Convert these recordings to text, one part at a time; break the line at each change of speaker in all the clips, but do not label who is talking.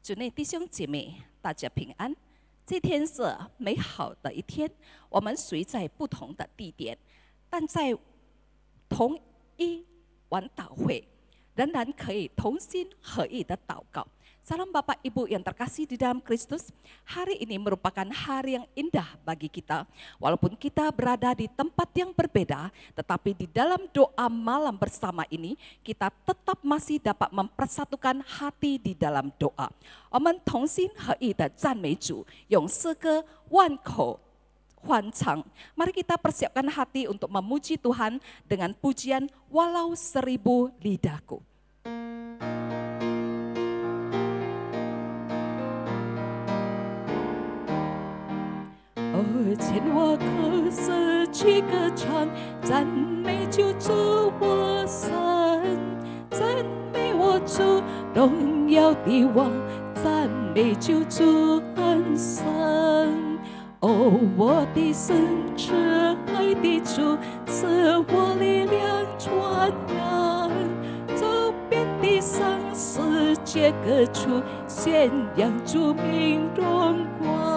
主内弟兄姐妹，大家平安。这天是美好的一天，我们虽在不同的地点，但在同一晚祷会，仍然可以同心合意的祷告。Salam Bapak Ibu yang terkasih di dalam Kristus, hari ini merupakan hari yang indah bagi kita. Walaupun kita berada di tempat yang berbeda, tetapi di dalam doa malam bersama ini, kita tetap masih dapat mempersatukan hati di dalam doa. 我们同心合意的赞美主，用诗歌万口欢唱。Mari kita persiapkan hati untuk memuji Tuhan dengan pujian walau 1000 lidahku. 牵我口是去歌唱，赞美救主我神，赞美我主荣耀的王，赞美救主恩神。哦，我的神，慈爱的主，是我力量传扬，走遍地上世界各处，宣扬主名荣光。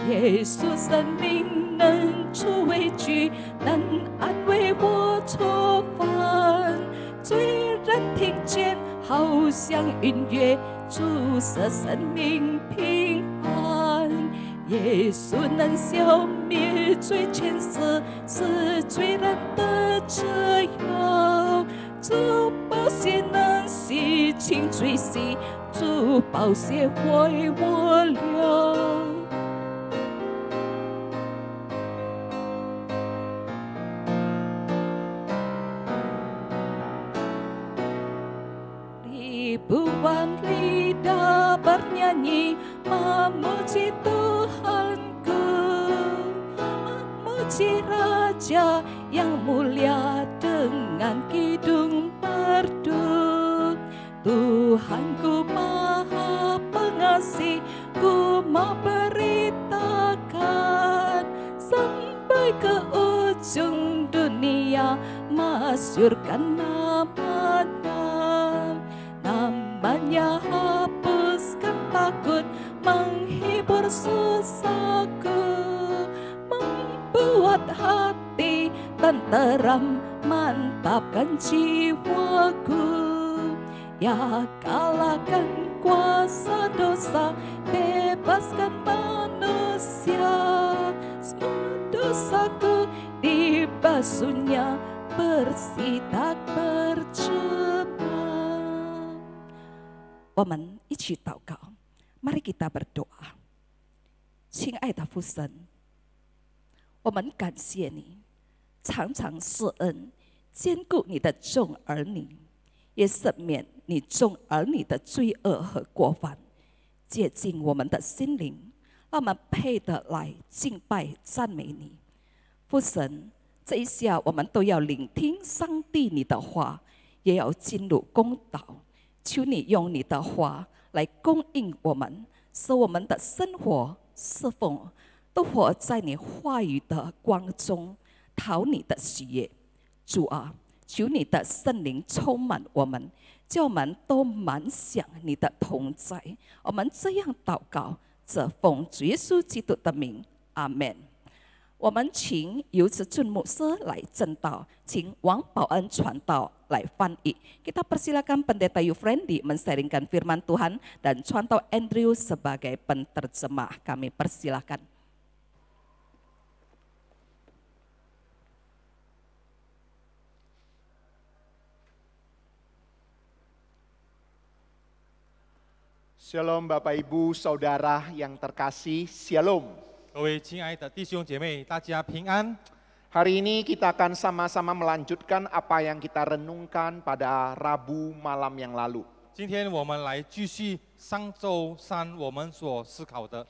耶稣生命能除畏惧，能安慰我愁烦。虽然听见好像音乐，注射生命平安。耶稣能消灭罪前世，使罪人得自由。主宝血能洗清罪洗，主宝血为我流。Ribuan lidah bernyanyi memuji Tuhanku, memuji Raja yang mulia dengan kidung merdu. Tuhanku maha pengasih, ku mau beritakan sampai ke ujung dunia, masyurkan namanya. Namanya hapuskan takut, menghibur susahku, membuat hati tenteram, mantapkan jiwaku. Ya kalahkan kuasa dosa, bebaskan manusia. Semua dosaku dibasuhnya, bersih tak percuma. 我们一起祷告， mari kita berdoa。 亲爱的父神， 我们感谢你， 常常施恩， 兼顾你的众儿女， 也赦免你众儿女的罪恶和过犯， 洁净我们的心灵， 让我们配得来敬拜赞美你。 父神， 这一下我们都要聆听上帝你的话， 也要进入公道。 求你用你的话来供应我们，使我们的生活侍奉都活在你话语的光中，讨你的喜悦。主啊，求你的圣灵充满我们，叫我们都满想你的同在。我们这样祷告，这奉主耶稣基督的名，阿门。 我们请尤志俊牧师来正道，请王保恩传道来翻译。Kita persilakan Pendeta Yufrendi men-sharingkan firman Tuhan dan Contoh Andrew sebagai penterjemah. Kami persilakan.
Shalom Bapak Ibu Saudara yang terkasih, Shalom.
各位亲爱的弟兄姐妹，大家平安。
Hari ini kita akan sama-sama melanjutkan apa yang kita renungkan pada Rabu malam yang lalu.
今天我们来继续上周三我们所思考的。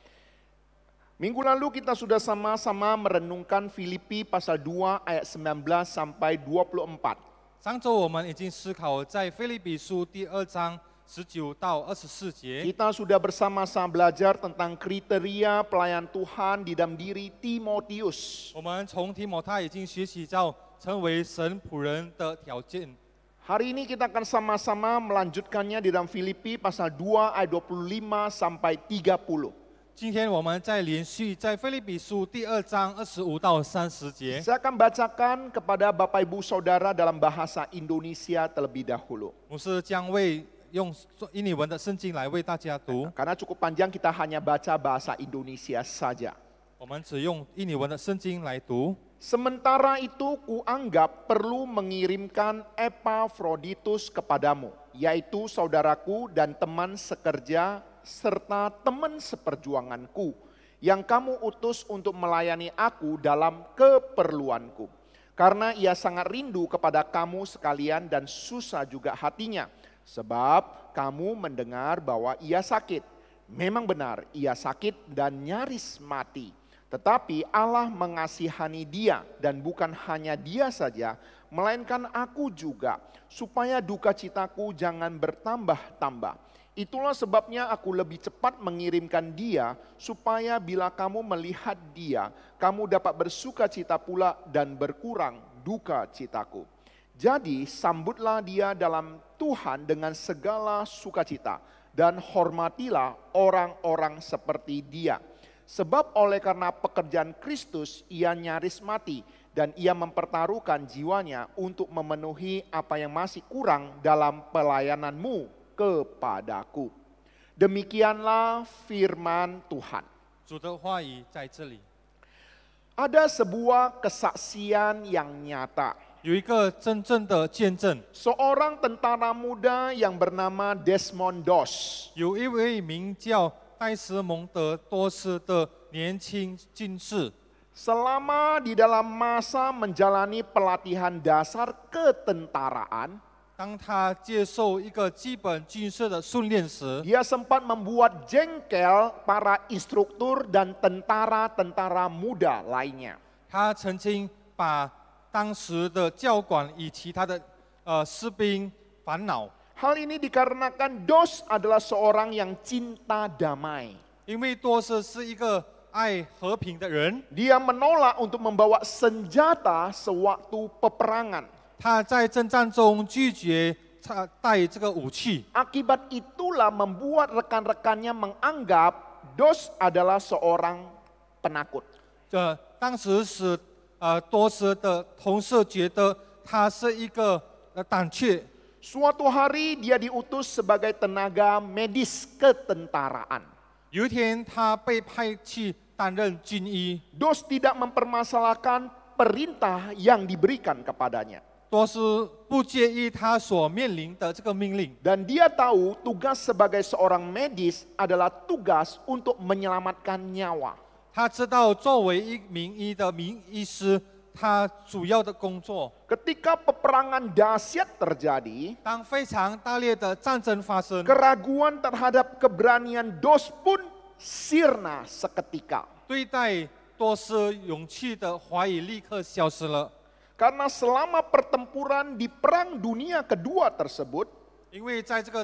Minggu lalu kita sudah sama-sama merenungkan Filipi pasal 2 ayat 19 sampai 24.
上周我们已经思考在腓立比书第2章19到24节。
Kita sudah bersama-sama belajar tentang kriteria pelayan Tuhan di dalam diri Timotius.
我们从提摩太已经学习到成为神仆人的条件。
Hari ini kita akan sama-sama melanjutkannya di dalam Filipi pasal 2 ayat 25 sampai 30.
今天我们再连续在腓立比书第2章25到30节。
Saya akan bacakan kepada Bapak Ibu Saudara dalam bahasa Indonesia terlebih dahulu.
牧师将用印尼文的圣经来为大家读，
Karena cukup panjang kita hanya baca bahasa Indonesia saja.
我们只用印尼文的圣经来读。
Sementara itu kuanggap perlu mengirimkan Epafroditus kepadamu, yaitu saudaraku dan teman sekerja serta teman seperjuanganku, yang kamu utus untuk melayani aku dalam keperluanku. Karena ia sangat rindu kepada kamu sekalian dan susah juga hatinya, sebab kamu mendengar bahwa ia sakit. Memang benar, ia sakit dan nyaris mati. Tetapi Allah mengasihani dia, dan bukan hanya dia saja, melainkan aku juga, supaya duka citaku jangan bertambah-tambah. Itulah sebabnya aku lebih cepat mengirimkan dia, supaya bila kamu melihat dia, kamu dapat bersuka cita pula dan berkurang duka citaku. Jadi sambutlah dia dalam Tuhan dengan segala sukacita, dan hormatilah orang-orang seperti dia. Sebab oleh karena pekerjaan Kristus ia nyaris mati dan ia mempertaruhkan jiwanya untuk memenuhi apa yang masih kurang dalam pelayananmu kepadaku. Demikianlah firman Tuhan.
主的话语在这里，
Ada sebuah kesaksian yang nyata.
有一个真正的见证，
Seorang tentara muda yang bernama Desmond Doss.
有一位名叫戴斯蒙德多斯的年轻军士，
Selama di dalam masa menjalani pelatihan dasar ketentaraan,
当他接受一个基本军事的训练时，
dia sempat membuat jengkel para instruktur dan tentara-tentara muda lainnya.
他曾经把当时的教官以其他的士兵烦恼，
Hal ini dikarenakan Doss adalah seorang yang cinta damai.
因为多斯是一个爱和平的人，
Dia menolak untuk membawa senjata sewaktu peperangan.
他在征战中拒绝带这个武器，
Akibat itulah membuat rekan-rekannya menganggap Doss adalah seorang penakut.
当时使多斯的同事觉得他是一个胆怯。
Suatu hari dia diutus sebagai tenaga medis ketentaraan.
有一天，他被派去担任军医。
Doss tidak mempermasalahkan perintah yang diberikan kepadanya.
多斯不介意他所面临的这个命令，
Dan dia tahu tugas sebagai seorang medis adalah tugas untuk menyelamatkan nyawa.
他知道作为一名医师，他主要的工作，
Ketika peperangan dahsyat terjadi,
当非常大烈的战争发生，
keraguan terhadap keberanian Doss pun sirna seketika.
对待多斯勇气的怀疑立刻消失了。
Karena selama pertempuran di Perang Dunia Kedua tersebut,
因为在这个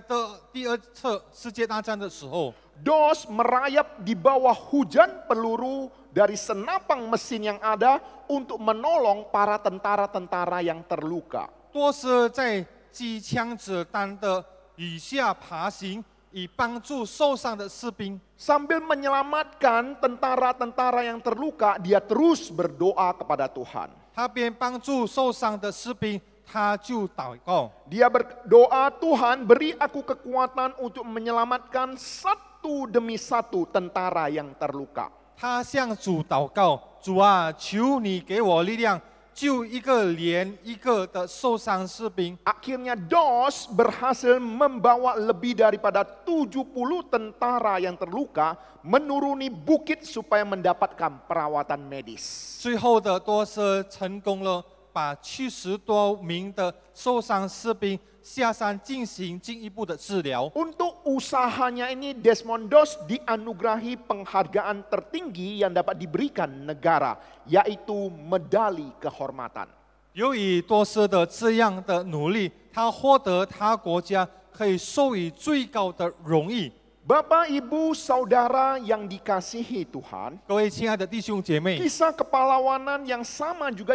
第二次世界大战的时候，
Doss merayap di bawah hujan peluru dari senapang mesin yang ada untuk menolong para tentara-tentara yang terluka.
多斯在机枪子弹的雨下爬行，以帮助受伤的士兵。
Sambil menyelamatkan tentara-tentara yang terluka, dia terus berdoa kepada Tuhan.
他边帮助受伤的士兵，他就祷告。
Dia berdoa, Tuhan beri aku kekuatan untuk menyelamatkan satu demi satu tentara yang terluka.
他向主祷告：“主啊，求你给我力量，救一个连一个的受伤士兵。”
Akhirnya Doss berhasil membawa lebih daripada 70 tentara yang terluka menuruni bukit supaya mendapatkan perawatan medis.
最后的多斯成功了，把70多名的受伤士兵下山进行进一步的治疗。
Untuk usahanya ini Desmond Doss dianugerahi penghargaan tertinggi yang dapat diberikan negara, yaitu medali kehormatan.
由于多斯的这样的努力，他获得他国家可以授予最高的荣誉。
Bapak, Ibu, Saudara yang dikasihi Tuhan,
各位亲爱的弟兄姐妹，
kisah kepahlawanan yang sama juga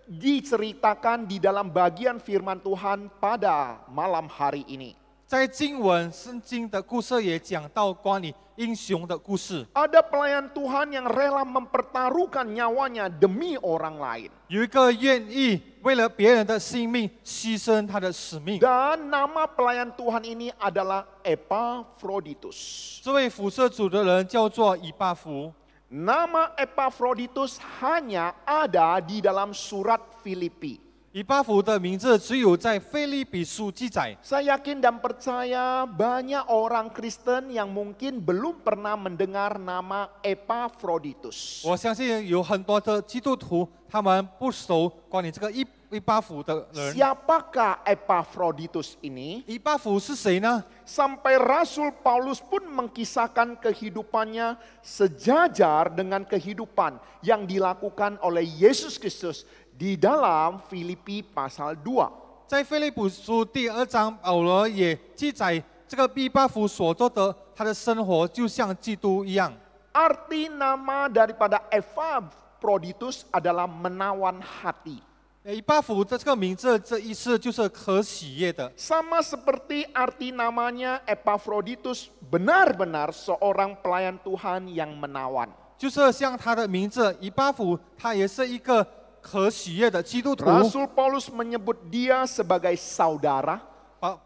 diceritakan di dalam bagian firman Tuhan pada malam hari ini.
在经文圣经的故事也讲到关于英雄的故事，
Ada pelayan Tuhan yang rela mempertaruhkan nyawanya demi orang lain.
有一个愿意为了别人的性命牺牲他的使命。
Dan nama pelayan Tuhan ini adalah Epafroditus.
这位辐射主的人叫做以巴弗，
Nama Epafroditus hanya ada di dalam surat Filipi.
以巴弗的名字只有在腓立比书记载。
Saya yakin dan percaya banyak orang Kristen yang mungkin belum pernah mendengar nama Epafroditus.
我相信有很多的基督徒，他们不熟关于这个以巴弗的人。
Siapakah Epafroditus ini?
以巴弗是谁呢？
Sampai Rasul Paulus pun mengkisahkan kehidupannya sejajar dengan kehidupan yang dilakukan oleh Yesus Kristus di dalam Filipi pasal 2.
在腓立比书第2章，保罗也记载这个以巴弗所做的，他的生活就像基督一样。
Arti nama daripada Epafroditus adalah menawan hati.
以巴弗的这个名字，这意思就是可喜悦的。
Sama seperti arti namanya Epafroditus benar-benar seorang pelayan Tuhan yang menawan.
就是像他的名字以巴弗，他也是一个可喜悦的基督徒。
Rasul Paulus menyebut dia sebagai saudara,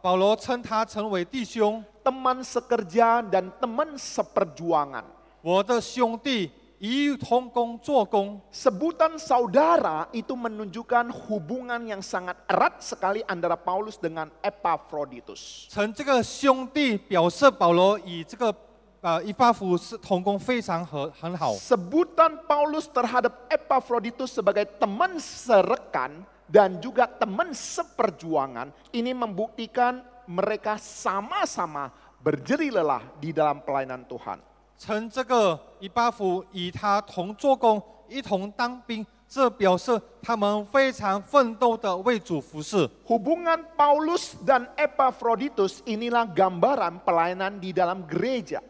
保罗称他成为弟兄，
teman sekerja dan teman seperjuangan.
我的兄弟，一同工做工。
Sebutan saudara itu menunjukkan hubungan yang sangat erat sekali antara Paulus dengan Epafroditus.
称这个兄弟，表示保罗与这个以巴弗是同工非常很好。
Sebutan Paulus terhadap Epafroditus sebagai teman serekan dan juga teman seperjuangan ini membuktikan mereka sama-sama berjeri lelah di dalam pelayanan Tuhan.
称这个以巴弗与他同做工，一同当兵，这表示他们非常奋斗的为主服侍。
Hubungan Paulus dan Epafroditus inilah gambaran pelayanan di dalam gereja.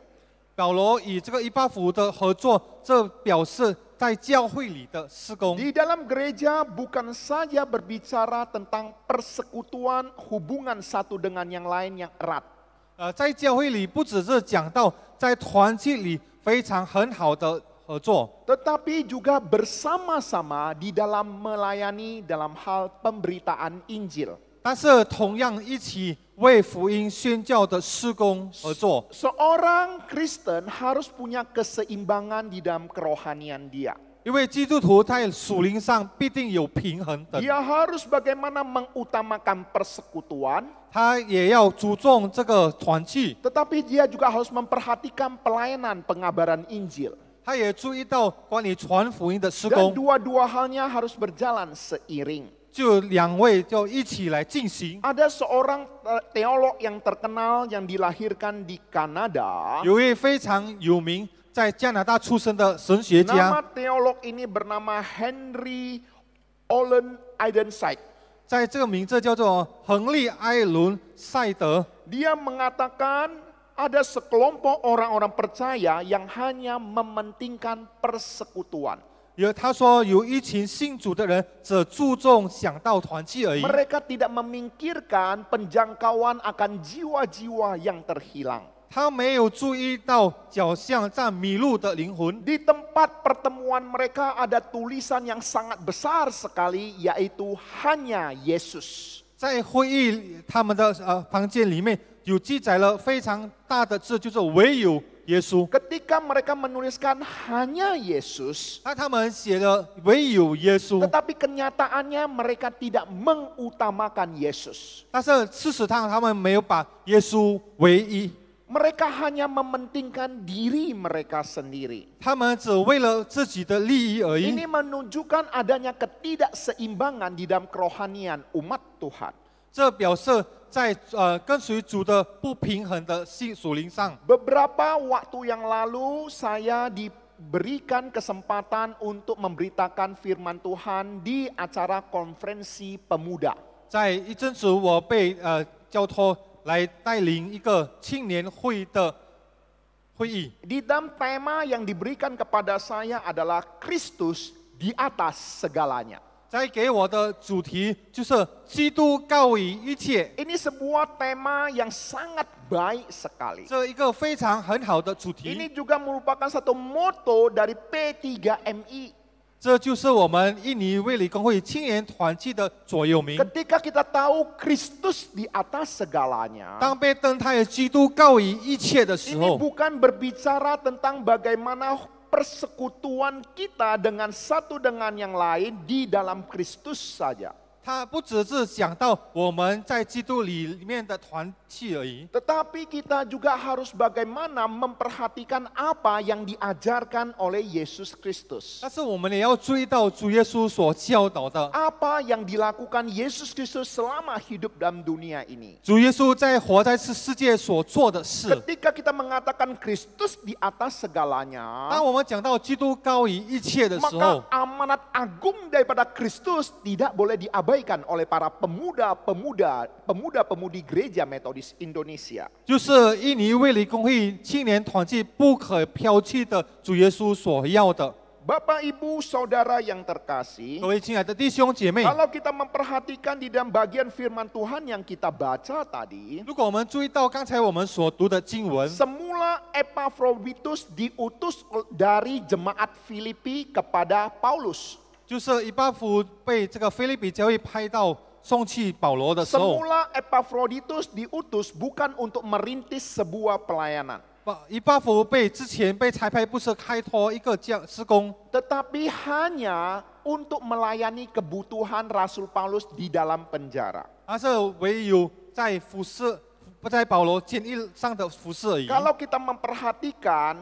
保罗与这个以巴弗的合作，这表示在教会里的事工。
Di dalam gereja bukan saja berbicara tentang persekutuan hubungan satu dengan yang lain yang erat.
在教会里不只是讲到在团契里非常很好的合作，
Tetapi juga bersama-sama di dalam melayani dalam hal pemberitaan Injil.
但是同样一起为福音宣教的事工合作。
Seorang Kristen harus punya keseimbangan di dalam kerohanian dia.
因为基督徒在属灵上必定有平衡的，
Dia harus bagaimana mengutamakan persekutuan,
他也要注重这个团契，
tetapi dia juga harus memperhatikan pelayanan pengabaran Injil.
他也注意到关于传福音的事
Dan
工，
dua-dua halnya harus berjalan seiring.
就两位就一起来进行。
Ada seorang teolog yang terkenal yang dilahirkan di Kanada.
有一位非常有名在加拿大出生的神学
Nama
家，
teolog ini bernama Henry Ollen Ironside.
在这个名字叫做亨利·埃伦赛德。
Dia mengatakan ada sekelompok orang-orang percaya yang hanya mementingkan persekutuan.
他说有一群信主的人只注重想到团契而已，
Mereka tidak memikirkan penjangkauan akan jiwa-jiwa yang terhilang.
他没有注意到脚下站迷路的灵魂。
Di tempat pertemuan mereka ada tulisan yang sangat besar sekali, yaitu hanya Yesus.
在会议他们的房间里面有记载了非常大的字，就是唯有耶稣。
Ketika mereka menuliskan hanya Yesus,
他们写了唯有耶稣，
tetapi kenyataannya mereka tidak mengutamakan Yesus.
但是事实上他们没有把耶稣唯一，
Mereka hanya mementingkan diri mereka sendiri.
他们只为了自己的利益而已。
Ini menunjukkan adanya ketidakseimbangan di dalam kerohanian umat Tuhan.
这表示在跟随主的不平衡的属灵上。
Beberapa waktu yang lalu saya diberikan kesempatan untuk memberitakan firman Tuhan di acara konferensi pemuda.
在一阵子，我被交托来带领一个青年会的会议。
Di dalam tema yang diberikan kepada saya adalah Kristus di atas segalanya.
再给我的主题就是基督高于一切，
Ini sebuah tema yang sangat baik sekali.
这一个非常很好的主题。
Ini juga merupakan satu moto dari P3MI.
这就是我们印尼卫理公会青年团契的座右铭。
Ketika kita tahu Kristus di atas segalanya,
当被登台基督高于一切的时
ini
候，
bukan berbicara tentang bagaimana persekutuan kita dengan satu dengan yang lain di dalam Kristus saja.
它不只是讲到我们在基督里面的团契而已，
Tetapi kita juga harus bagaimana memperhatikan apa yang diajarkan oleh Yesus Kristus.
但是我们也要注意到主耶稣所教导的。
Apa yang dilakukan Yesus Kristus selama hidup dalam dunia ini.
主耶稣在活在这世界所做的事。
Ketika kita mengatakan Kristus di atas segalanya,
当我们讲到基督高于一切的时
maka
候，
amanat agung daripada Kristus tidak boleh diabaikan oleh para pemuda-pemudi gereja Metodis Indonesia.
就是印尼卫理公会青年团契不可抛弃的主耶稣所要的。
Bapak, Ibu, Saudara yang terkasih,
各位亲爱的弟兄姐妹，
kalau kita memperhatikan di dalam bagian firman Tuhan yang kita baca tadi,
如果我们注意到刚才我们所读的经文，
semula Epaphroditus diutus dari jemaat Filipi kepada Paulus.
就是以巴弗被这个腓立比教会派到送去保罗的时候，
Semula Epaphroditus diutus bukan untuk merintis sebuah pelayanan,
以巴弗被之前被差派不是开拓一个施工，
tetapi hanya untuk melayani kebutuhan Rasul Paulus di dalam penjara.
而是唯有在服侍，不在保罗监狱上的服侍而已。
Kalau kita memperhatikan,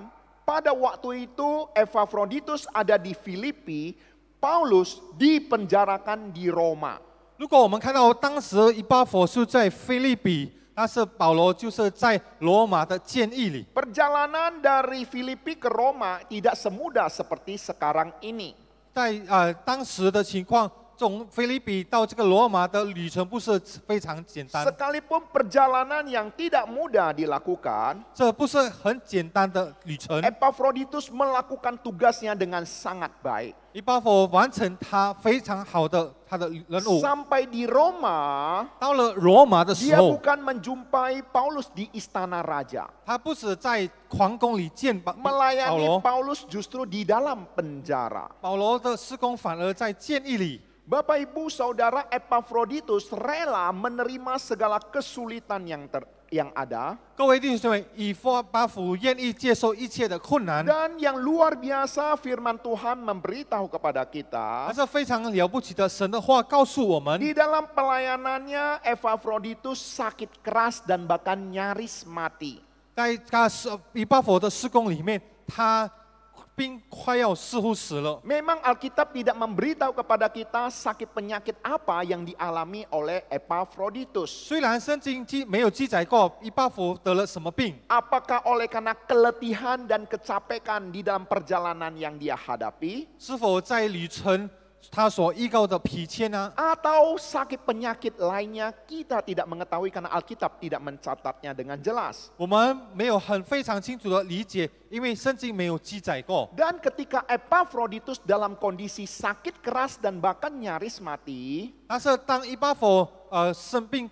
pada waktu itu Epaphroditus ada di Filipi, Paulus dipenjarakan di Roma.
如果我们看到当时以巴弗是在腓立比，但是保罗就是在罗马的监狱里。
Perjalanan dari Filipi ke Roma tidak semudah seperti sekarang ini.
在当时的情况，从腓立比到这个罗马的旅程不是非常简单，
Sekalipun perjalanan yang tidak mudah dilakukan,
这不是很简单的旅程。
Epaphroditus melakukan tugasnya dengan sangat baik.
以巴弗完成他非常好的他的任务。
Sampai di Roma,
到了罗马的时
dia
候，
bukan menjumpai Paulus di istana raja.
他不止在皇宫里见保
Melayani
罗，
Paulus justru di dalam penjara.
保罗的施工反而在监狱里。
Bapak, Ibu, Saudara, Epaphroditus rela menerima segala kesulitan yang ada.
各位弟兄姊妹，以巴弗愿意接受一切的困难，
Dan yang luar biasa firman Tuhan memberitahu kepada
但
kita,
是非常了不起的神的话告诉我们，
di dalam pelayanannya Epaphroditus sakit keras dan bahkan nyaris mati.
在他以巴弗的施工里面，他病快要似乎死了。
Memang Alkitab tidak memberitahu kepada kita sakit penyakit apa yang dialami oleh Epaphroditus.
虽然圣经没有记载过以巴弗得了什么病，
Apakah oleh karena keletihan dan kecapekan di dalam perjalanan yang dia hadapi?
是否在旅程他所预告的疲欠呢？
Atau sakit penyakit lainnya kita tidak mengetahui karena Alkitab tidak mencatatnya dengan jelas.
我们没有非常清楚的理解，因为圣经没有记载过。
Dan ketika Epaphroditus dalam kondisi sakit keras dan bahkan nyaris mati,
但是当以巴弗生病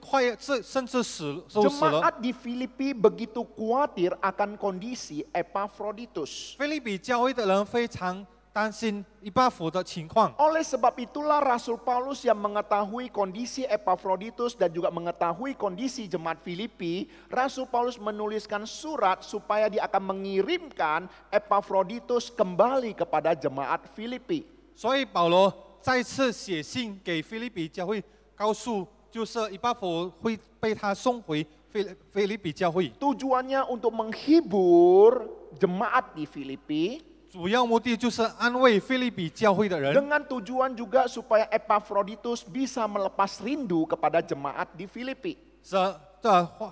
甚至死了，
jemaat di Filipi begitu khawatir akan kondisi Epaphroditus.
腓立比教会的人非常担心以巴弗的情况。
Oleh sebab itulah Rasul Paulus yang mengetahui kondisi Epaphroditus dan juga mengetahui kondisi jemaat Filipi, Rasul Paulus menuliskan surat supaya dia akan mengirimkan Epaphroditus kembali kepada jemaat Filipi.
所以保罗再次写信给腓立比教会，告诉就是以巴弗会被他送回腓立比教会。
Tujuannya untuk menghibur jemaat di Filipi,
主要目的就是安慰腓立比教会的人，
dengan tujuan juga supaya Epaphroditus bisa melepas rindu kepada jemaat di Filipi.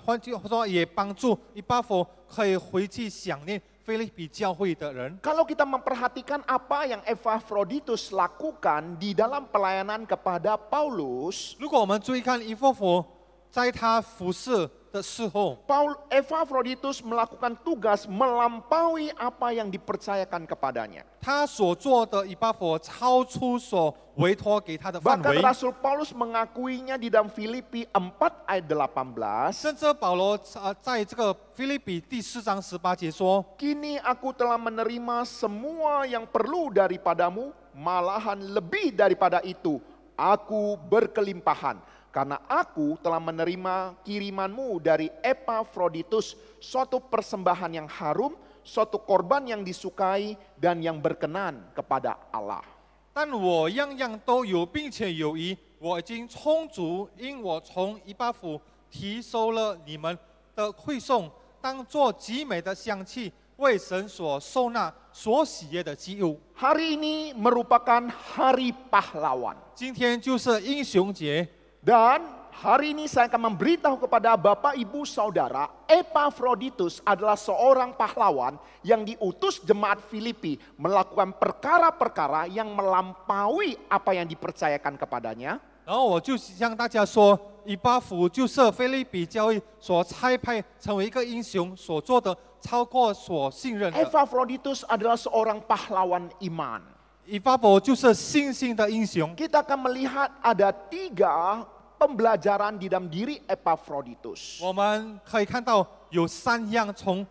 换句话说，也帮助以巴弗可以回去想念腓立比教会的人。
Kalau kita memperhatikan apa yang Epaphroditus lakukan di dalam pelayanan kepada Paulus,
如果我们注意看以巴弗在他服侍的侍候。
Epafroditus melakukan tugas melampaui apa yang dipercayakan kepadanya.
他所做的以巴弗超出所委托给他的范
Bahkan
围，
Rasul Paulus mengakuinya di dalam Filipi 4 ayat 18.
甚至保罗在这个腓立比第4章18节说：
Kini aku telah menerima semua yang perlu daripadamu, malahan lebih daripada itu, aku berkelimpahan. Karena aku telah menerima kirimanmu dari Epafroditus, suatu persembahan yang harum, suatu korban yang disukai dan yang berkenan kepada Allah.
但我样样都有，并且有余，我已经充足，因我从以巴弗提收了你们的馈送，当作极美的香气，为神所收纳、所喜悦的祭物。
Hari ini merupakan hari pahlawan.
今天就是英雄节。
Dan hari ini saya akan memberitahu kepada Bapak, Ibu, Saudara, Epafroditus adalah seorang pahlawan yang diutus jemaat Filipi melakukan perkara-perkara yang melampaui apa yang dipercayakan kepadanya.
然后我就向大家说，以巴弗就是腓立比教会所差派成为一个英雄所做的，超过所信任的。
Epafroditus adalah seorang pahlawan iman.
以巴弗就是信心的英雄。
Kita akan melihat ada 3 pembelajaran di dalam diri Epafroditus.
我们可以看到有3样从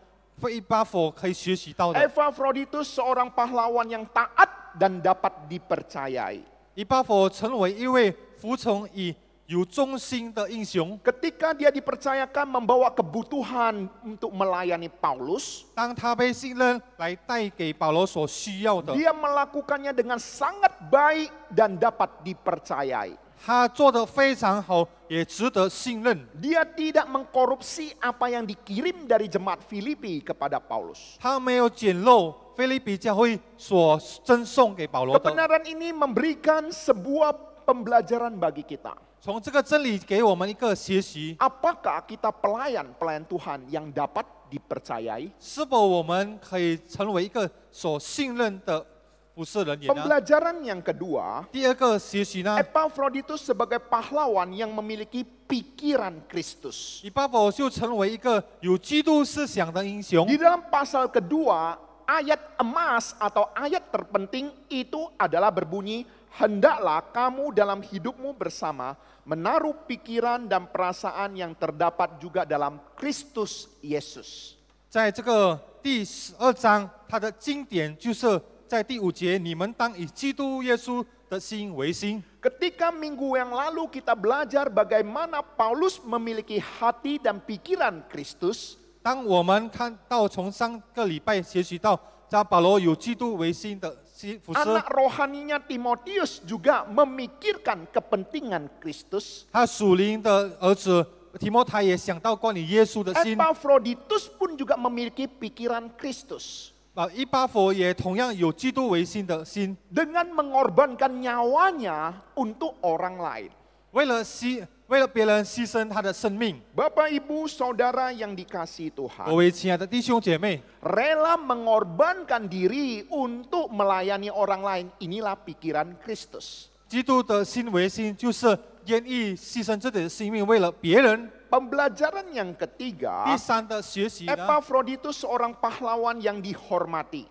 以巴弗可以学习到的。
Epafroditus seorang pahlawan yang taat dan dapat dipercayai.
以巴弗成为一位服从以有忠心的英雄。
Ketika dia dipercayakan membawa kebutuhan untuk melayani Paulus,
当他被信任来带给保罗所需要的，
dia melakukannya dengan sangat baik dan dapat dipercayai.
他做得非常好，也值得信任。
Dia tidak mengkorupsi apa yang dikirim dari jemaat Filipi kepada Paulus.
他没有捡漏腓立比教会所赠送给保罗的。
Kebenaran ini memberikan sebuah pembelajaran bagi kita.
从这个真理给我们一个学习，
Apakah kita pelayan Tuhan yang dapat dipercayai?
是否我们可以成为一个所信任的服侍人员呢？
Pembelajaran yang kedua,
第二个学习呢，
Epafroditus sebagai pahlawan yang memiliki pikiran Kristus.
以巴弗就成为一个有基督思想的英雄。
Di dalam pasal kedua, ayat emas atau ayat terpenting itu adalah berbunyi, hendaklah kamu dalam hidupmu bersama menaruh pikiran dan perasaan yang terdapat juga dalam Kristus Yesus.
在这个第12章，它的经典就是在第5节，你们当以基督耶稣的心为心。
Ketika minggu yang lalu kita belajar bagaimana Paulus memiliki hati dan pikiran Kristus,
当我们看到从上个礼拜学习到，在保罗有基督为心的服侍，
anak rohaninya Timotius juga memikirkan kepentingan Kristus.
他属灵的儿子提摩太也想到关于耶稣的心。
Epafroditus pun juga memiliki pikiran Kristus.
以巴弗也同样有基督为心的心，
Dengan mengorbankan nyawanya untuk orang lain.
为了别人牺牲他的生命。
Bapak, Ibu, Saudara yang dikasihi Tuhan,
各位亲爱的弟兄姐妹，
rela mengorbankan diri untuk melayani orang lain, inilah pikiran Kristus.
基督的心为心，就是愿意牺牲自己的生命为了别人。
Pembelajaran yang
第
ketiga,
3的学习呢，
Epafroditus seorang pahlawan yang dihormati.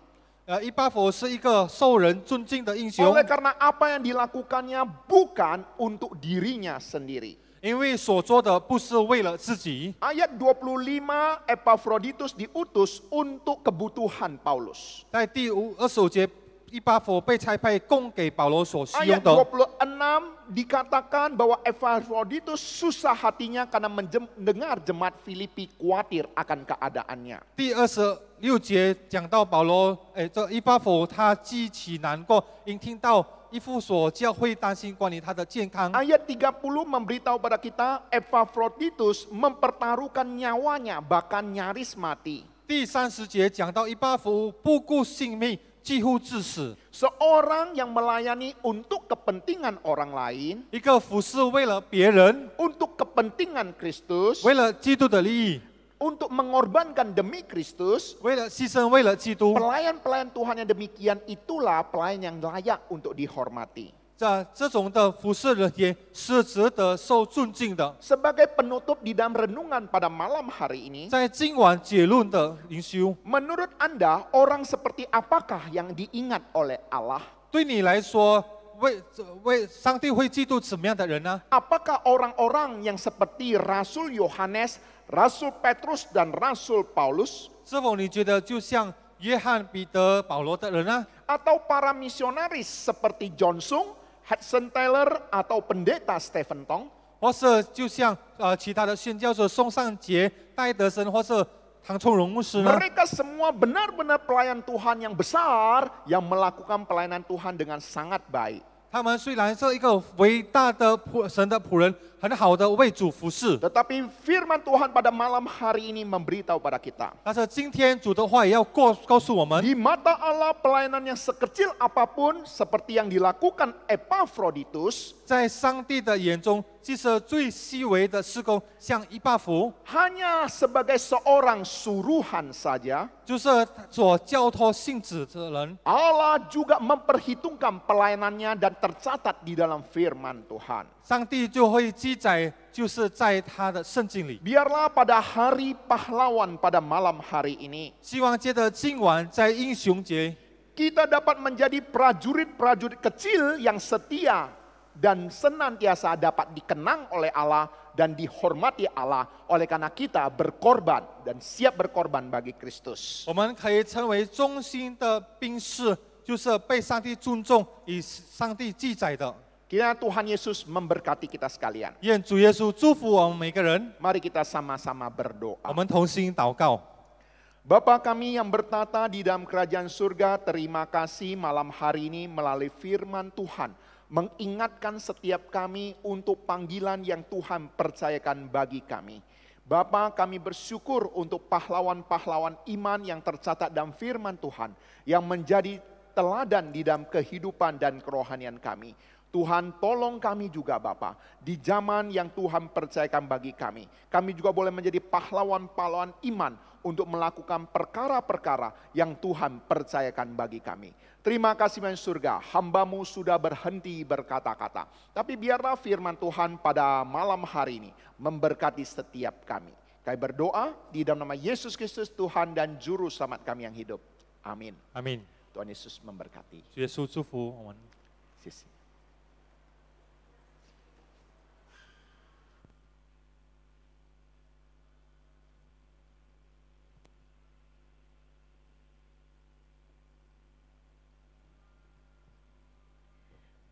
以巴弗是一个受人尊敬的英雄，
Oleh karena apa yang dilakukannya bukan untuk dirinya sendiri.
因为所做的不是为了自己。
Ayat 25, Epafroditus diutus untuk kebutuhan Paulus.
在第25节，以巴弗被差派供给保罗所需用
Ayat
的。
26 dikatakan bahwa Epafroditus susah hatinya karena mendengar jemaat Filipi khawatir akan keadaannya.
第26节讲到保罗，这以巴弗他极其难过，因听到以弗所教会担心关于他的健康。
Ayat 30 memberitahu pada kita Epafroditus mempertaruhkan nyawanya bahkan nyaris mati.
第30节讲到以巴弗不顾性命，几乎致死。
Seorang yang melayani untuk kepentingan orang lain,
一个服侍为了别人，
untuk kepentingan Kristus,
为了基督的利益，
untuk mengorbankan demi Kristus,
为了牺牲，为了基督。
pelayan-pelayan Tuhan yang demikian itulah pelayan yang layak untuk dihormati.
这种的服侍人也是值得受尊敬的。
Sebagai penutup di dalam renungan pada malam hari ini,
在今晚结论的灵修，
menurut Anda orang seperti apakah yang diingat oleh Allah?
对你来说，为上帝会嫉妒什么样的人呢？
Apakah orang-orang yang seperti Rasul Yohanes, Rasul Petrus, dan Rasul Paulus?
是否你觉得就像约翰、彼得、保罗的人呢？
Atau para misionaris seperti John Sung, Hudson Taylor, atau pendeta Stephen Tong?
或是就像其他的宣教者宋尚杰、戴德生，或是唐崇荣牧师呢？
Mereka semua benar-benar pelayan Tuhan yang besar yang melakukan pelayanan Tuhan dengan sangat baik.
他们虽然是一个伟大的神的仆人，很好的为主服侍，
Tetapi firman Tuhan pada malam hari ini memberitahu pada kita.
但是今天主的话也要告诉我们，
Di mata Allah pelayanan yang sekecil apapun seperti yang dilakukan Epaphroditus
在上帝的眼中，即使最细微的事工，像以巴弗，
hanya sebagai seorang suruhan saja,
就是所交托性子的人，
Allah juga memperhitungkan pelayanannya dan tercatat di dalam firman Tuhan.
上帝就会记载，就是在他的圣经里。
Biarlah pada hari pahlawan pada malam hari ini,
希望借着今晚在英雄节，
kita dapat menjadi prajurit-prajurit kecil yang setia dan senantiasa dapat dikenang oleh Allah dan dihormati Allah oleh karena kita berkorban dan siap berkorban bagi Kristus.
我们可以成为忠心的兵士，就是被上帝尊重，以上帝记载的。
Kiranya Tuhan Yesus memberkati kita sekalian.
愿主耶稣祝福我们每个人，
Mari kita sama-sama
我
berdoa.
们同心祷告。
Bapa kami yang bertata di dalam kerajaan surga, terima kasih malam hari ini melalui firman Tuhan. Mengingatkan setiap kami untuk panggilan yang Tuhan percayakan bagi kami. Bapa, kami bersyukur untuk pahlawan-pahlawan iman yang tercatat dalam firman Tuhan. Yang menjadi teladan di dalam kehidupan dan kerohanian kami. Tuhan tolong kami juga Bapa, di zaman yang Tuhan percayakan bagi kami. Kami juga boleh menjadi pahlawan-pahlawan iman untuk melakukan perkara-perkara yang Tuhan percayakan bagi kami. Terima kasih Tuhan surga, hamba-Mu sudah berhenti berkata-kata. Tapi biarlah firman Tuhan pada malam hari ini memberkati setiap kami. Kami berdoa di dalam nama Yesus Kristus Tuhan dan Juru Selamat kami yang hidup. Amin.
阿门。
Tuhan Yesus memberkati.
主耶稣祝福我们。
谢谢。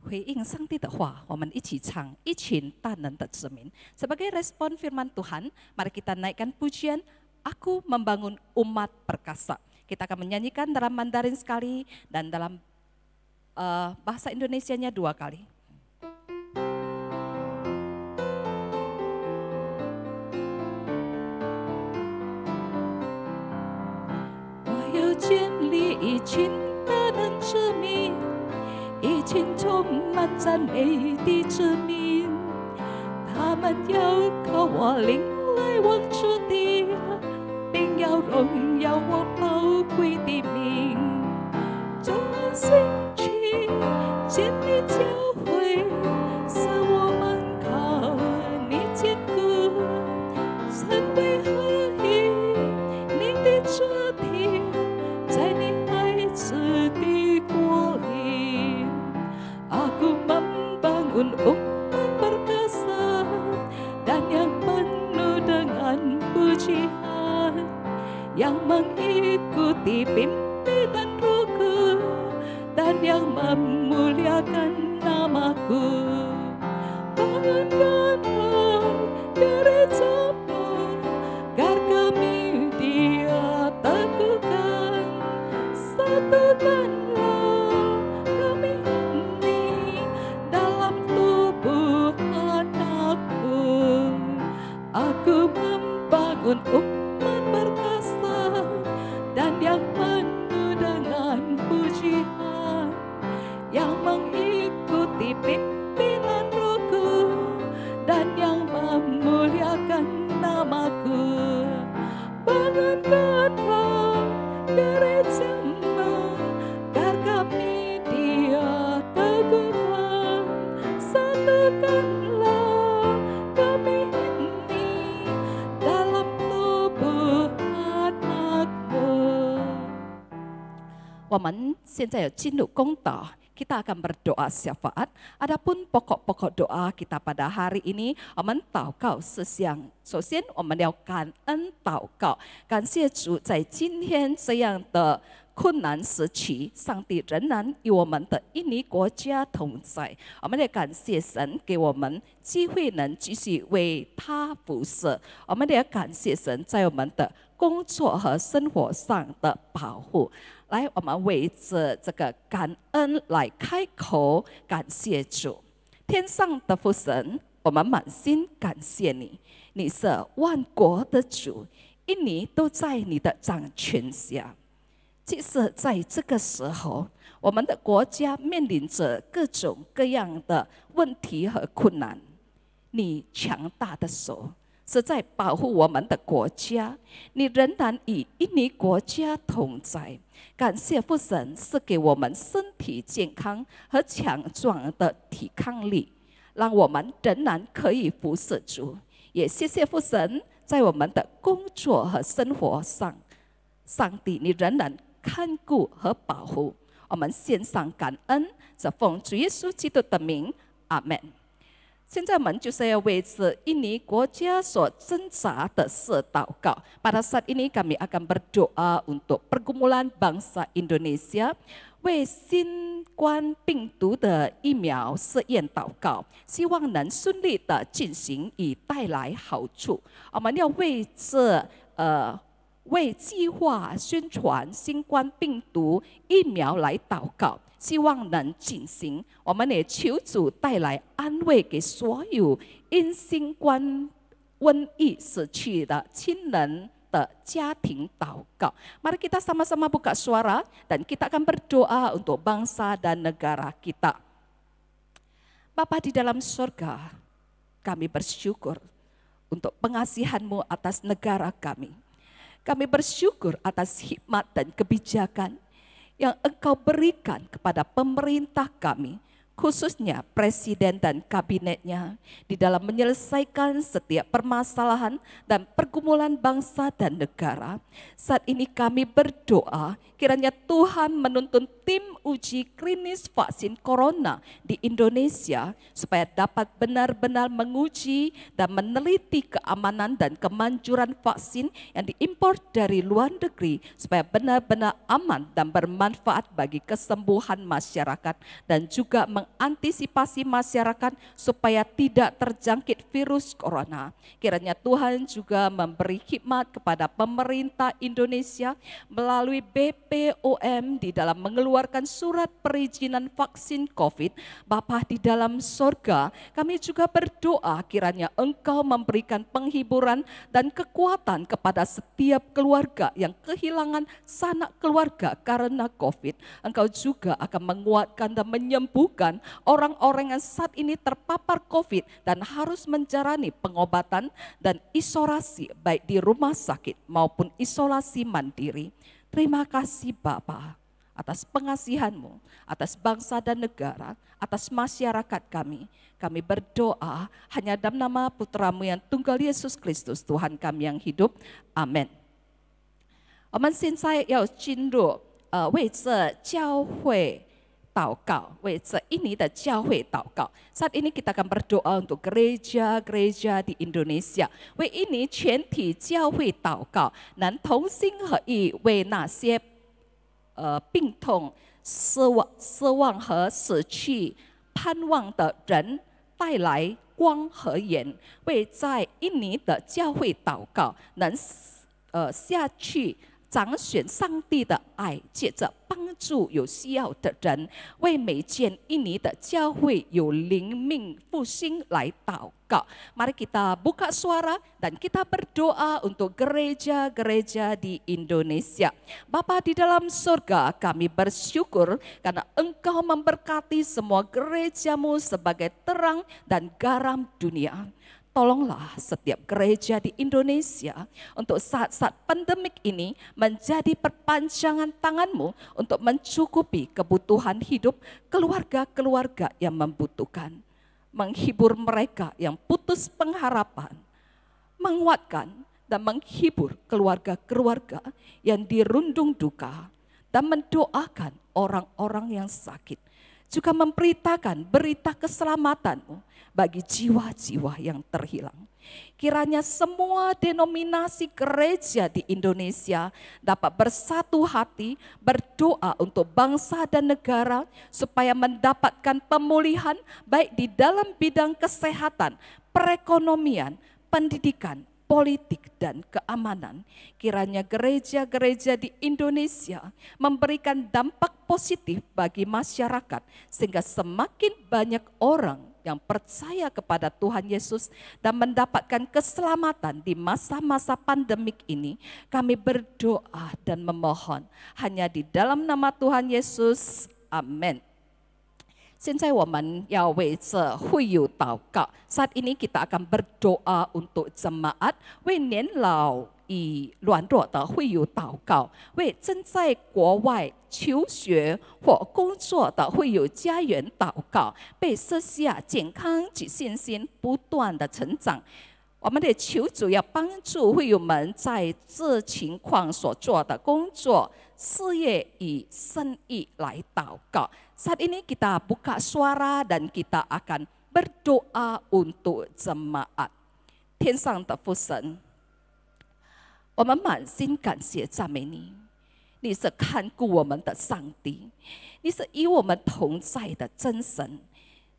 回应上帝的话，我们一起唱一群大能的子民。Sebagai respon firman Tuhan, mari kita naikkan pujian, Aku membangun umat perkasa. Kita akan menyanyikan dalam Mandarin sekali dan dalam bahasa Indonesianya 2 kali. 我要建立一群大能之民。一群充满赞美的子民，他们要靠我领来往之地，并要荣耀我宝贵的名。众人兴起，建立教会，使我们靠你坚固，成为合一，你的肢体，在你孩子的国里。Aku membangun umat perkasa dan yang penuh dengan pujian, yang mengikuti pimpinan Rohku dan yang memuliakan namaku. Bangunkanlah gereja-Mu, agar kami Dia teguhkan, satukanlah kami dalam tubuh anakmu. Aku membangun umat perkasa dan yang penuh dengan pujian, yang mengikuti pimpinan Rohku dan yang memuliakan namaku. Bangunkanlah gereja-Mu, agar kami Dia teguhkan, 现在有进入公道。Kita akan berdoa syafaat. Adapun pokok-pokok doa kita pada hari ini, 我们祷告事项。首先，我们要感恩祷告，感谢主在今天这样的困难时期，上帝仍然与我们的印尼国家同在。我们也感谢神给我们机会能继续为他服侍。我们也感谢神在我们的工作和生活上的保护。来，我们为着这个感恩来开口，感谢主。天上的父神，我们满心感谢你，你是万国的主，印尼都在你的掌权下。即使在这个时候，我们的国家面临着各种各样的问题和困难，你强大的手是在保护我们的国家，你仍然与印尼国家同在。感谢父神是给我们身体健康和强壮的抵抗力，让我们仍然可以服侍主。也谢谢父神在我们的工作和生活上，上帝你仍然看顾和保护。我们献上感恩，这奉主耶稣基督的名，阿们。现在我们就是要为着印尼国家所挣扎的事祷告。Pada saat ini kami akan berdoa untuk pergumulan bangsa Indonesia， 为新冠病毒的疫苗试验祷告，希望能顺利的进行，以带来好处。我们要为这为计划宣传新冠病毒疫苗来祷告。希望能进行，我们也求主带来安慰给所有因新冠瘟疫死去的亲人的家庭祷告。Mari kita sama-sama buka suara dan kita akan berdoa untuk bangsa dan negara kita. Bapa di dalam surga, kami bersyukur untuk pengasihan-Mu atas negara kami. Kami bersyukur atas hikmat dan kebijakan yang Engkau berikan kepada pemerintah kami, khususnya Presiden dan kabinetnya, di dalam menyelesaikan setiap permasalahan dan pergumulan bangsa dan negara. Saat ini kami berdoa, kiranya Tuhan menuntun tim uji klinis vaksin corona di Indonesia, supaya dapat benar-benar menguji dan meneliti keamanan dan kemanjuran vaksin yang diimpor dari luar negeri, supaya benar-benar aman dan bermanfaat bagi kesembuhan masyarakat, dan juga mengantisipasi masyarakat supaya tidak terjangkit virus corona. Kiranya Tuhan juga memberi hikmat kepada pemerintah Indonesia melalui BPOM di dalam mengeluarkan surat perizinan vaksin COVID. Bapa di dalam sorga, kami juga berdoa kiranya Engkau memberikan penghiburan dan kekuatan kepada setiap keluarga yang kehilangan sanak keluarga karena COVID. Engkau juga akan menguatkan dan menyembuhkan orang-orang yang saat ini terpapar COVID dan harus menjalani pengobatan dan isolasi baik di rumah sakit maupun isolasi mandiri. Terima kasih Bapa atas pengasihan-Mu, atas bangsa dan negara, atas masyarakat kami. Kami berdoa hanya dalam nama Putra-Mu yang tunggal Yesus Kristus, Tuhan kami yang hidup. Amin. 我们现在要进入为这教会祷告，为这印尼的教会祷告。Saat ini kita akan berdoa untuk gereja-gereja di Indonesia， 为印尼全体教会祷告，能同心合意为那些病痛、失望和死去盼望的人带来光和盐，为在印尼的教会祷告，能下去彰显上帝的爱，借着帮助有需要的人，为每间印尼的教会有灵命复兴来祷告。Mari kita buka suara dan kita berdoa untuk gereja-gereja di Indonesia. Bapa di dalam surga, kami bersyukur karena Engkau memberkati semua gereja-Mu sebagai terang dan garam dunia. Tolonglah setiap gereja di Indonesia untuk saat-saat pandemik ini menjadi perpanjangan tangan-Mu untuk mencukupi kebutuhan hidup keluarga-keluarga yang membutuhkan. Menghibur mereka yang putus pengharapan, menguatkan dan menghibur keluarga-keluarga yang dirundung duka. dan mendoakan orang-orang yang sakit. Juga memberitakan berita keselamatan-Mu bagi jiwa-jiwa yang terhilang. Kiranya semua denominasi gereja di Indonesia dapat bersatu hati berdoa untuk bangsa dan negara supaya mendapatkan pemulihan baik di dalam bidang kesehatan, perekonomian, pendidikan, politik dan keamanan. Kiranya gereja-gereja di Indonesia memberikan dampak positif bagi masyarakat sehingga semakin banyak orang yang percaya kepada Tuhan Yesus dan mendapatkan keselamatan di masa-masa pandemik ini. Kami berdoa dan memohon hanya di dalam nama Tuhan Yesus. Amin. 现在我们要为这会友祷告。saat ini kita akan berdoa untuk jemaat， 为年老与软弱的会友祷告，为正在国外求学或工作的会友家园祷告，被设下健康及信心不断的成长。我们的求主要帮助会友们在这情况所做的工作、事业与生意来祷告。Saat ini kita buka suara dan kita akan berdoa untuk jemaat。天上的父神，我们满心感谢赞美你，你是看顾我们的上帝，你是与我们同在的真神。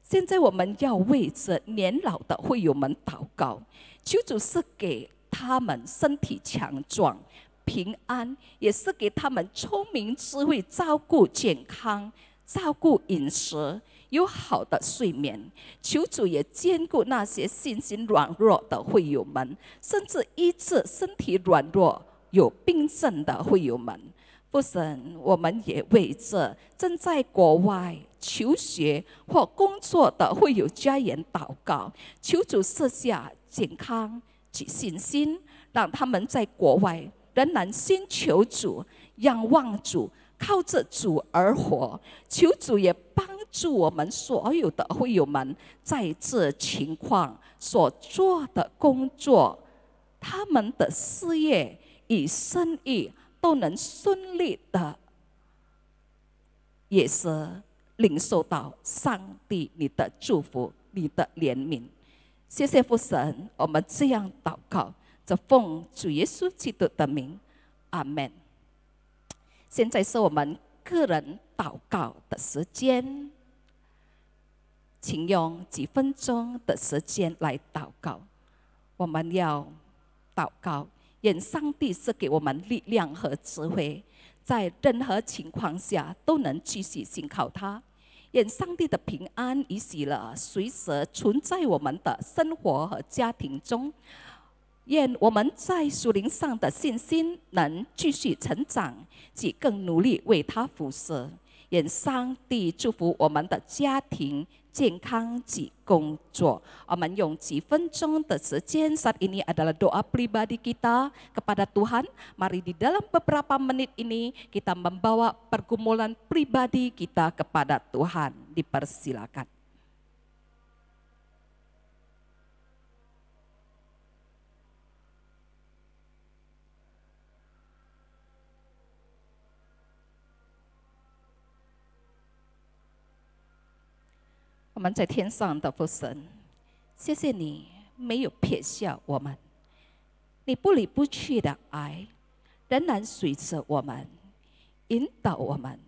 现在我们要为着年老的会友们祷告，求主是给他们身体强壮、平安，也是给他们聪明智慧，照顾健康，照顾饮食，有好的睡眠。求主也兼顾那些信心软弱的会友们，甚至医治身体软弱、有病症的会友们。父神，我们也为这正在国外求学或工作的会友家人祷告，求主赐下健康及信心，让他们在国外仍然先求主、仰望主，靠着主而活。求主也帮助我们所有的会友们，在这情况所做的工作，他们的事业与生意都能顺利的，也是领受到上帝你的祝福、你的怜悯。谢谢父神，我们这样祷告，这奉主耶稣基督的名，阿门。现在是我们个人祷告的时间，请用几分钟的时间来祷告。我们要祷告，愿上帝赐给我们力量和智慧，在任何情况下都能继续信靠他。愿上帝的平安与喜乐随时存在我们的生活和家庭中。愿我们在属灵上的信心能继续成长，及更努力为他服侍。愿上帝祝福我们的家庭、健康及工作。我们用几分钟的时间， saat ini adalah doa pribadi kita kepada Tuhan. Mari di dalam beberapa menit ini kita membawa pergumulan pribadi kita kepada Tuhan. Dipersilakan. 我们在天上的父神，谢谢你没有撇下我们，你不离不弃的爱仍然随着我们，引导我们，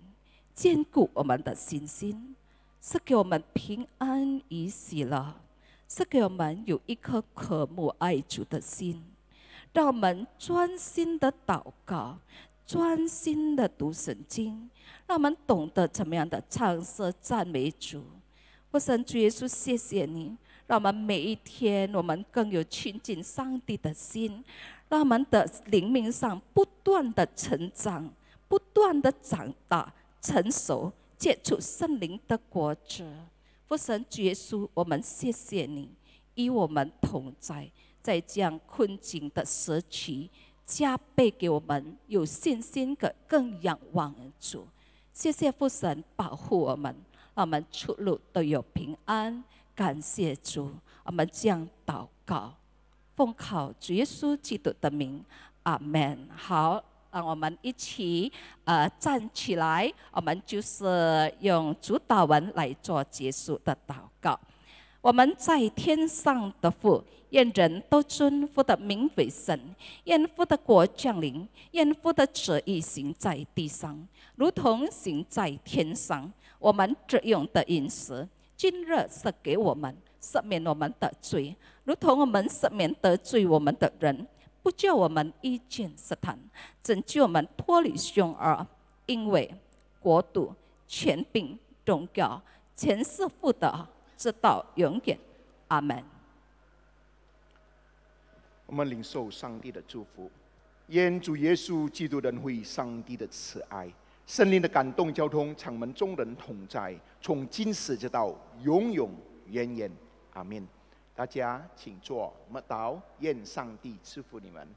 坚固我们的信心，是给我们平安与喜乐，是给我们有一颗渴慕爱主的心，让我们专心的祷告，专心的读圣经，让我们懂得怎么样的唱诗赞美主。父神主耶稣，谢谢你，让我们每一天我们更有亲近上帝的心，让我们的灵命上不断的成长，不断的长大成熟，结出圣灵的果子。父神主耶稣，我们谢谢你与我们同在，在这样困境的时期，加倍给我们有信心的更仰望主。谢谢父神保护我们，让我们出路都有平安。感谢主，我们这样祷告，奉靠主耶稣基督的名，阿门。好，让我们一起站起来，我们就是用主祷文来做结束的祷告。我们在天上的父，愿人都尊父的名为圣，愿父的国降临，愿父的旨意行在地上，如同行在天上。我们只用的饮食，今日赐给我们，赦免我们的罪，如同我们赦免得罪我们的人，不叫我们遇见试探，拯救我们脱离凶恶。因为国度、权柄、荣耀，全是父的，直到永远。阿门。
我们领受上帝的祝福，愿主耶稣基督的恩惠、上帝的慈爱、圣灵的感动交通，常们众人同在，从今时直到永永远远。阿门。大家请坐，默祷，愿上帝赐福你们。